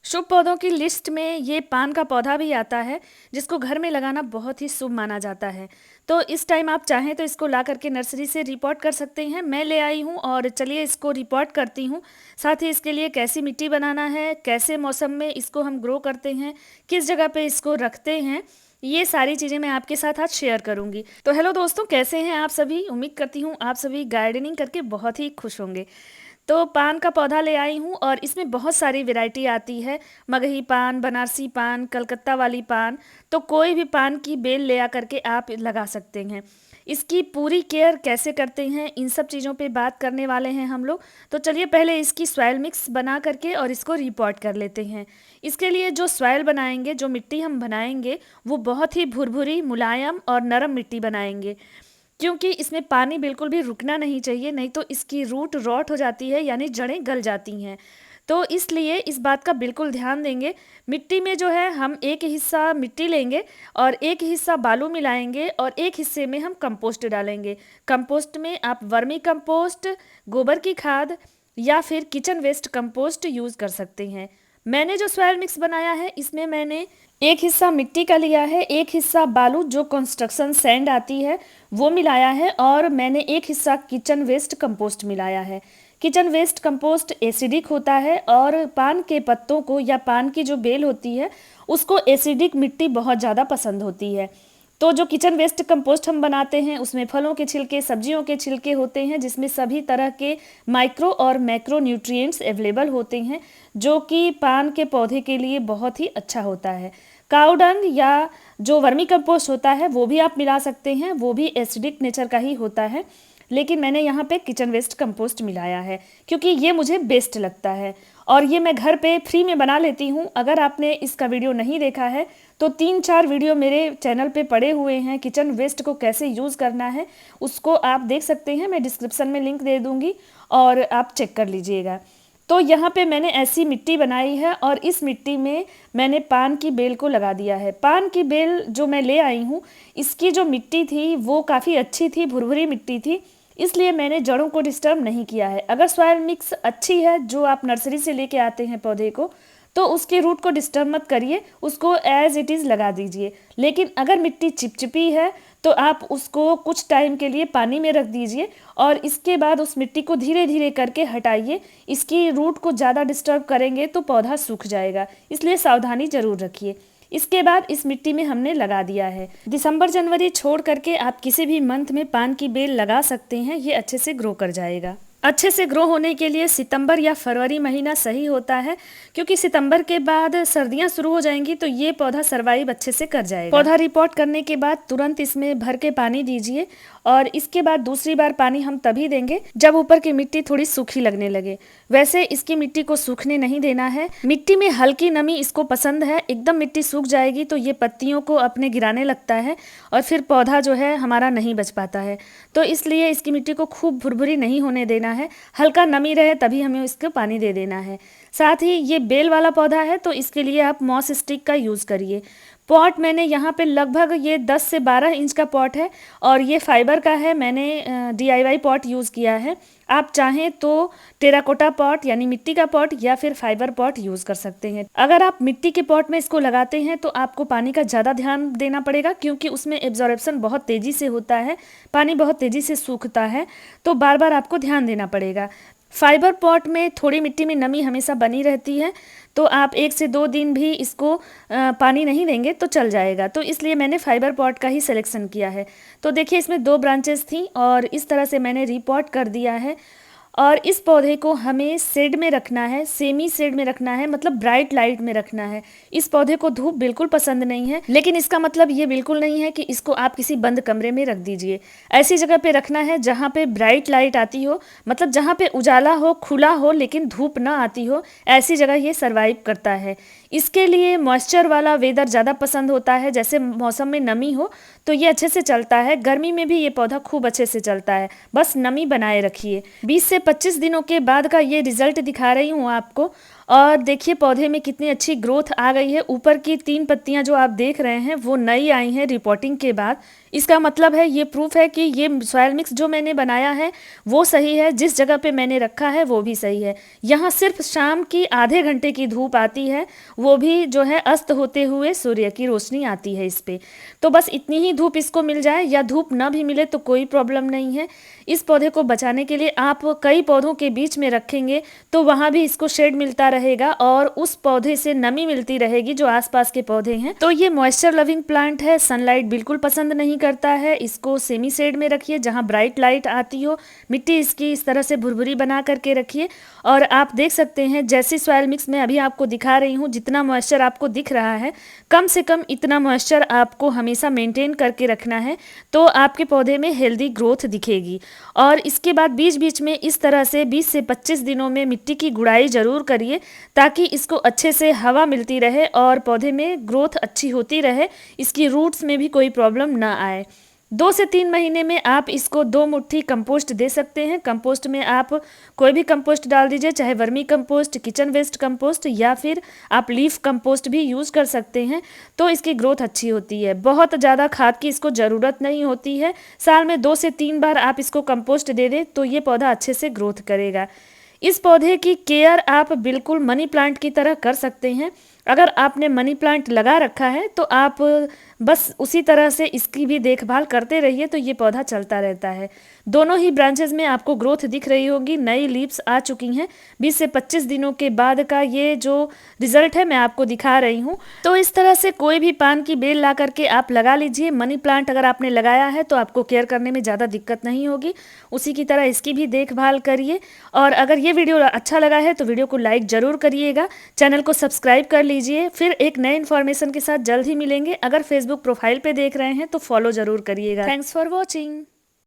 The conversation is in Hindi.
शुभ पौधों की लिस्ट में ये पान का पौधा भी आता है, जिसको घर में लगाना बहुत ही शुभ माना जाता है। तो इस टाइम आप चाहें तो इसको ला करके नर्सरी से रिपोर्ट कर सकते हैं। मैं ले आई हूँ और चलिए इसको रिपोर्ट करती हूँ। साथ ही इसके लिए कैसी मिट्टी बनाना है, कैसे मौसम में इसको हम ग्रो करते हैं, किस जगह पे इसको रखते हैं, ये सारी चीज़ें मैं आपके साथ आज शेयर करूंगी। तो हेलो दोस्तों, कैसे हैं आप सभी। उम्मीद करती हूँ आप सभी गार्डनिंग करके बहुत ही खुश होंगे। तो पान का पौधा ले आई हूँ और इसमें बहुत सारी वैरायटी आती है। मगही पान, बनारसी पान, कलकत्ता वाली पान। तो कोई भी पान की बेल ले आ करके आप लगा सकते हैं। इसकी पूरी केयर कैसे करते हैं, इन सब चीज़ों पे बात करने वाले हैं हम लोग। तो चलिए पहले इसकी सॉइल मिक्स बना करके और इसको रिपोर्ट कर लेते हैं। इसके लिए जो सॉइल बनाएंगे, जो मिट्टी हम बनाएंगे, वो बहुत ही भुरभुरी, मुलायम और नरम मिट्टी बनाएंगे, क्योंकि इसमें पानी बिल्कुल भी रुकना नहीं चाहिए, नहीं तो इसकी रूट रॉट हो जाती है, यानी जड़ें गल जाती हैं। तो इसलिए इस बात का बिल्कुल ध्यान देंगे। मिट्टी में जो है हम एक हिस्सा मिट्टी लेंगे और एक हिस्सा बालू मिलाएंगे और एक हिस्से में हम कंपोस्ट डालेंगे। कंपोस्ट में आप वर्मी कंपोस्ट, गोबर की खाद या फिर किचन वेस्ट कंपोस्ट यूज़ कर सकते हैं। मैंने जो सॉइल मिक्स बनाया है, इसमें मैंने एक हिस्सा मिट्टी का लिया है, एक हिस्सा बालू जो कंस्ट्रक्शन सैंड आती है वो मिलाया है, और मैंने एक हिस्सा किचन वेस्ट कंपोस्ट मिलाया है। किचन वेस्ट कंपोस्ट एसिडिक होता है और पान के पत्तों को या पान की जो बेल होती है उसको एसिडिक मिट्टी बहुत ज़्यादा पसंद होती है। तो जो किचन वेस्ट कंपोस्ट हम बनाते हैं उसमें फलों के छिलके, सब्जियों के छिलके होते हैं, जिसमें सभी तरह के माइक्रो और मैक्रो न्यूट्रिएंट्स अवेलेबल होते हैं, जो कि पान के पौधे के लिए बहुत ही अच्छा होता है। काऊ डंग या जो वर्मी कंपोस्ट होता है वो भी आप मिला सकते हैं, वो भी एसिडिक नेचर का ही होता है, लेकिन मैंने यहाँ पे किचन वेस्ट कंपोस्ट मिलाया है क्योंकि ये मुझे बेस्ट लगता है और ये मैं घर पे फ्री में बना लेती हूँ। अगर आपने इसका वीडियो नहीं देखा है तो 3-4 वीडियो मेरे चैनल पे पड़े हुए हैं, किचन वेस्ट को कैसे यूज़ करना है उसको आप देख सकते हैं। मैं डिस्क्रिप्शन में लिंक दे दूँगी और आप चेक कर लीजिएगा। तो यहाँ पे मैंने ऐसी मिट्टी बनाई है और इस मिट्टी में मैंने पान की बेल को लगा दिया है। पान की बेल जो मैं ले आई हूँ, इसकी जो मिट्टी थी वो काफ़ी अच्छी थी, भुरभुरी मिट्टी थी, इसलिए मैंने जड़ों को डिस्टर्ब नहीं किया है। अगर सॉइल मिक्स अच्छी है जो आप नर्सरी से लेके आते हैं पौधे को, तो उसके रूट को डिस्टर्ब मत करिए, उसको एज इट इज़ लगा दीजिए। लेकिन अगर मिट्टी चिपचिपी है तो आप उसको कुछ टाइम के लिए पानी में रख दीजिए और इसके बाद उस मिट्टी को धीरे धीरे करके हटाइए। इसकी रूट को ज़्यादा डिस्टर्ब करेंगे तो पौधा सूख जाएगा, इसलिए सावधानी ज़रूर रखिए। इसके बाद इस मिट्टी में हमने लगा दिया है। दिसंबर जनवरी छोड़ करके आप किसी भी मंथ में पान की बेल लगा सकते हैं, ये अच्छे से ग्रो कर जाएगा। अच्छे से ग्रो होने के लिए सितंबर या फरवरी महीना सही होता है, क्योंकि सितंबर के बाद सर्दियां शुरू हो जाएंगी तो ये पौधा सर्वाइव अच्छे से कर जाएगा। पौधा रिपोर्ट करने के बाद तुरंत इसमें भर के पानी दीजिए और इसके बाद दूसरी बार पानी हम तभी देंगे जब ऊपर की मिट्टी थोड़ी सूखी लगने लगे। वैसे इसकी मिट्टी को सूखने नहीं देना है, मिट्टी में हल्की नमी इसको पसंद है। एकदम मिट्टी सूख जाएगी तो ये पत्तियों को अपने गिराने लगता है और फिर पौधा जो है हमारा नहीं बच पाता है। तो इसलिए इसकी मिट्टी को खूब भुरभुरी नहीं होने देना है, हल्का नमी रहे तभी हमें इसको पानी दे देना है। साथ ही ये बेल वाला पौधा है तो इसके लिए आप मॉस स्टिक का यूज़ करिए। पॉट मैंने यहाँ पे लगभग ये 10 से 12 इंच का पॉट है और ये फाइबर का है। मैंने DIY पॉट यूज़ किया है। आप चाहें तो टेराकोटा पॉट यानी मिट्टी का पॉट या फिर फाइबर पॉट यूज़ कर सकते हैं। अगर आप मिट्टी के पॉट में इसको लगाते हैं तो आपको पानी का ज़्यादा ध्यान देना पड़ेगा, क्योंकि उसमें एब्जॉर्प्शन बहुत तेज़ी से होता है, पानी बहुत तेज़ी से सूखता है, तो बार बार आपको ध्यान देना पड़ेगा। फाइबर पॉट में थोड़ी मिट्टी में नमी हमेशा बनी रहती है, तो आप 1 से 2 दिन भी इसको पानी नहीं देंगे तो चल जाएगा। तो इसलिए मैंने फाइबर पॉट का ही सिलेक्शन किया है। तो देखिए इसमें 2 ब्रांचेस थी और इस तरह से मैंने रिपॉट कर दिया है। और इस पौधे को हमें शेड में रखना है, सेमी शेड में रखना है, मतलब ब्राइट लाइट में रखना है। इस पौधे को धूप बिल्कुल पसंद नहीं है, लेकिन इसका मतलब ये बिल्कुल नहीं है कि इसको आप किसी बंद कमरे में रख दीजिए। ऐसी जगह पे रखना है जहाँ पे ब्राइट लाइट आती हो, मतलब जहाँ पे उजाला हो, खुला हो, लेकिन धूप ना आती हो, ऐसी जगह ये सर्वाइव करता है। इसके लिए मॉइस्चर वाला वेदर ज़्यादा पसंद होता है, जैसे मौसम में नमी हो तो ये अच्छे से चलता है। गर्मी में भी ये पौधा खूब अच्छे से चलता है, बस नमी बनाए रखिए। 20 से 25 दिनों के बाद का ये रिजल्ट दिखा रही हूँ आपको। और देखिए पौधे में कितनी अच्छी ग्रोथ आ गई है। ऊपर की 3 पत्तियां जो आप देख रहे हैं वो नई आई हैं रिपोर्टिंग के बाद। इसका मतलब है, ये प्रूफ है कि ये सॉयल मिक्स जो मैंने बनाया है वो सही है, जिस जगह पे मैंने रखा है वो भी सही है। यहाँ सिर्फ शाम की आधे घंटे की धूप आती है, वो भी जो है अस्त होते हुए सूर्य की रोशनी आती है इस पे। तो बस इतनी ही धूप इसको मिल जाए, या धूप ना भी मिले तो कोई प्रॉब्लम नहीं है। इस पौधे को बचाने के लिए आप कई पौधों के बीच में रखेंगे तो वहाँ भी इसको शेड मिलता रहेगा और उस पौधे से नमी मिलती रहेगी जो आसपास के पौधे हैं। तो ये मॉइस्चर लविंग प्लांट है, सनलाइट बिल्कुल पसंद नहीं करता है। इसको सेमी शेड में रखिए जहाँ ब्राइट लाइट आती हो। मिट्टी इसकी इस तरह से भुरभुरी बना करके रखिए। और आप देख सकते हैं जैसी सॉयल मिक्स मैं अभी आपको दिखा रही हूँ, जितना मॉइस्चर आपको दिख रहा है, कम से कम इतना मॉइस्चर आपको हमेशा मेंटेन करके रखना है, तो आपके पौधे में हेल्दी ग्रोथ दिखेगी। और इसके बाद बीच बीच में इस तरह से 20 से 25 दिनों में मिट्टी की गुड़ाई जरूर करिए, ताकि इसको अच्छे से हवा मिलती रहे और पौधे में ग्रोथ अच्छी होती रहे, इसकी रूट्स में भी कोई प्रॉब्लम ना आए। 2 से 3 महीने में आप इसको 2 मुट्ठी कंपोस्ट दे सकते हैं। कंपोस्ट में आप कोई भी कंपोस्ट डाल दीजिए, चाहे vermi compost, kitchen waste compost, या फिर आप लीफ कंपोस्ट भी यूज़ कर सकते हैं। तो इसकी ग्रोथ अच्छी होती है। बहुत ज़्यादा खाद की इसको ज़रूरत नहीं होती है। साल में 2 से 3 बार आप इसको कंपोस्ट दे दें तो ये पौधा अच्छे से ग्रोथ करेगा। इस पौधे की केयर आप बिल्कुल मनी प्लांट की तरह कर सकते हैं। अगर आपने मनी प्लांट लगा रखा है तो आप बस उसी तरह से इसकी भी देखभाल करते रहिए, तो ये पौधा चलता रहता है। दोनों ही ब्रांचेस में आपको ग्रोथ दिख रही होगी, नई लीव्स आ चुकी हैं। 20 से 25 दिनों के बाद का ये जो रिजल्ट है मैं आपको दिखा रही हूँ। तो इस तरह से कोई भी पान की बेल ला करके आप लगा लीजिए। मनी प्लांट अगर आपने लगाया है तो आपको केयर करने में ज़्यादा दिक्कत नहीं होगी। उसी की तरह इसकी भी देखभाल करिए। और अगर ये वीडियो अच्छा लगा है तो वीडियो को लाइक ज़रूर करिएगा, चैनल को सब्सक्राइब कर लीजिए। फिर एक नए इन्फॉर्मेशन के साथ जल्द ही मिलेंगे। अगर फेसबुक प्रोफाइल पे देख रहे हैं तो फॉलो ज़रूर करिएगा। Thanks for watching.